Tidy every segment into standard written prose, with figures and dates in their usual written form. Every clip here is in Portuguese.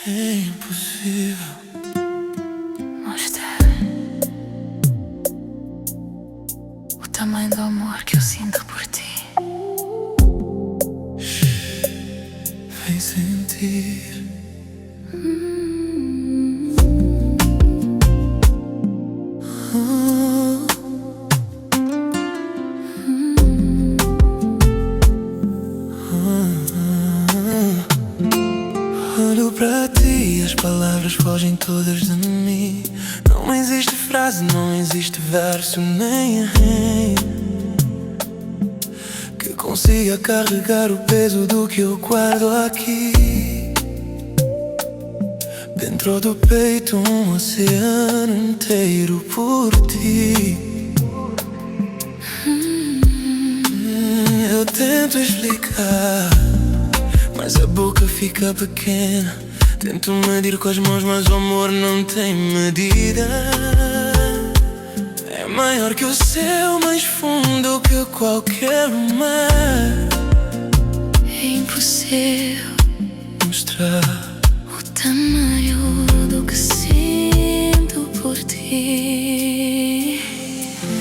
É impossível mostrar o tamanho do amor que eu sinto por ti. Vem sentir. Olho pra ti e as palavras fogem todas de mim. Não existe frase, não existe verso nem rima que consiga carregar o peso do que eu guardo aqui. Dentro do peito um oceano inteiro por ti. Eu tento explicar, mas a boca fica pequena. Tento medir com as mãos, mas o amor não tem medida. É maior que o céu, mais fundo que qualquer mar. É impossível Mostrar o tamanho do que sinto por ti.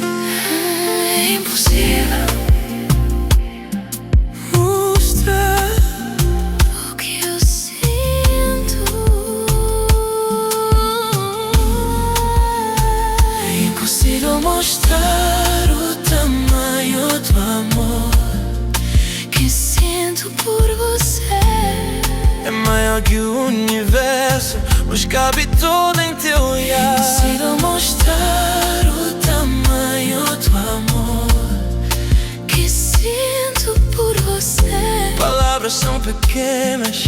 É impossível mostrar o que eu sinto. É impossível mostrar o tamanho do amor Que sinto por você. é maior que o universo, mas cabe todo em teu olhar. É impossível mostrar o tamanho do amor Que sinto por você. Palavras são pequenas,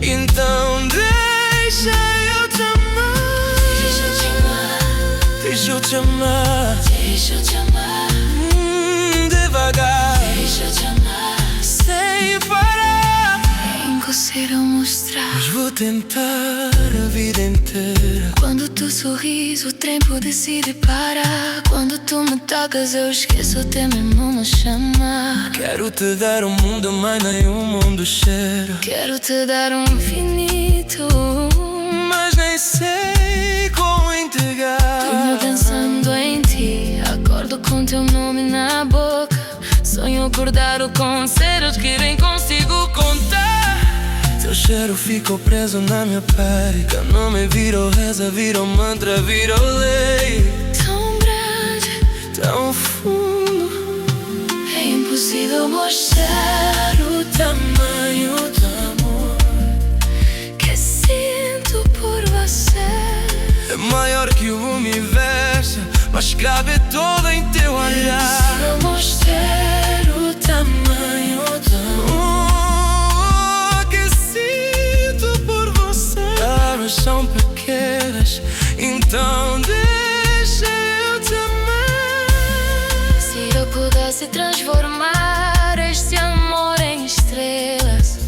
então deixa eu te amar. Deixa eu te amar. Deixa eu te amar. Deixa eu te amar. Devagar, Deixa eu te amar. sem parar. É impossível mostrar. Mas vou tentar a vida inteira. Quando tu sorris, o tempo decide parar. Quando tu me tocas, eu esqueço até mesmo me chamar. Quero te dar um mundo, mas nem um mundo cheiro. Quero te dar um infinito, Mas nem sei como entregar. durmo pensando em ti. Acordo com teu nome na boca. Sonho acordado com cedos que nem consigo contar. Teu cheiro ficou preso na minha pele. Teu nome virou reza, virou mantra, virou lei. Tão grande, Tão fundo, é impossível mostrar o tamanho do amor que sinto por você. é maior que o universo, mas cabe todo em teu olhar. Vou mostrar o tamanho do Oh, que sinto por você. Palavras são pequenas, então deixa eu te amar. Se eu pudesse transformar este amor em estrelas,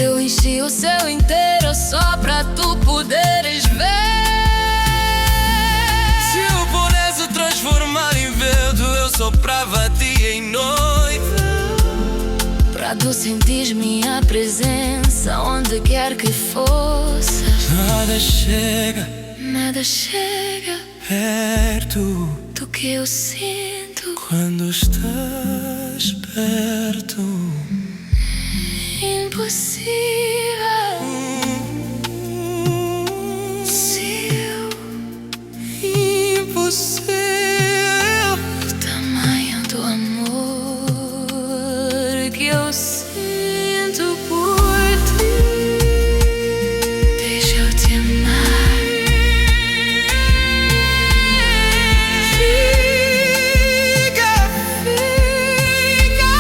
eu enchi o céu inteiro só pra tu poderes ver. Se eu pudesse transformar em vento, eu soprava dia e noite. Pra tu sentir minha presença onde quer que fossas. Nada chega perto perto do que eu sinto. quando estás perto. Impossível. Impossível. O tamanho do amor que eu sinto por ti. Deixa eu te amar. Fica, fica.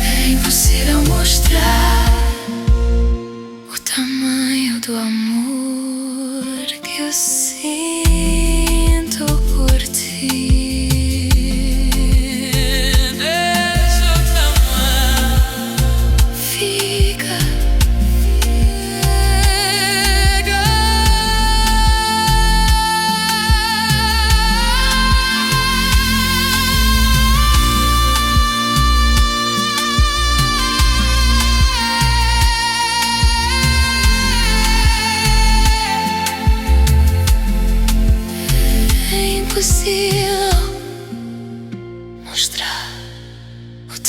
É impossível mostrar o tamanho do amor que eu sinto por ti. Deixa eu te amar. Fica, Fica.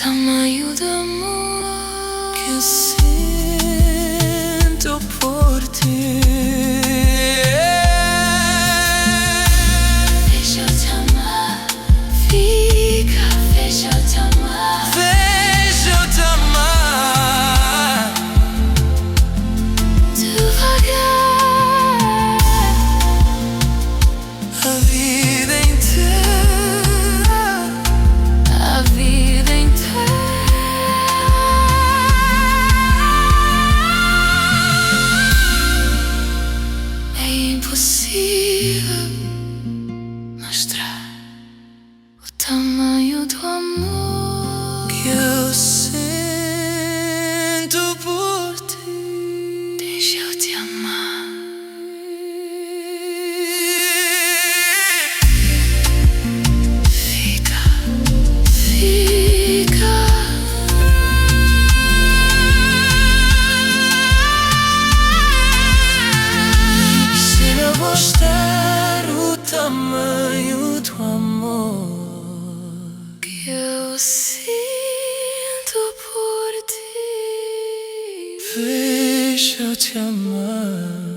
tamanho do amor que eu sinto por ti. Deixa eu te amar, fica, deixa eu te amar. Deixa eu te amar Devagar, a vida inteira, a vida inteira. É impossível mostrar o tamanho do amor que eu sinto por ti. deixa eu te amar. Fica, fica. Se eu mostrar o tamanho do amor Que eu sinto por ti. deixa eu te amar.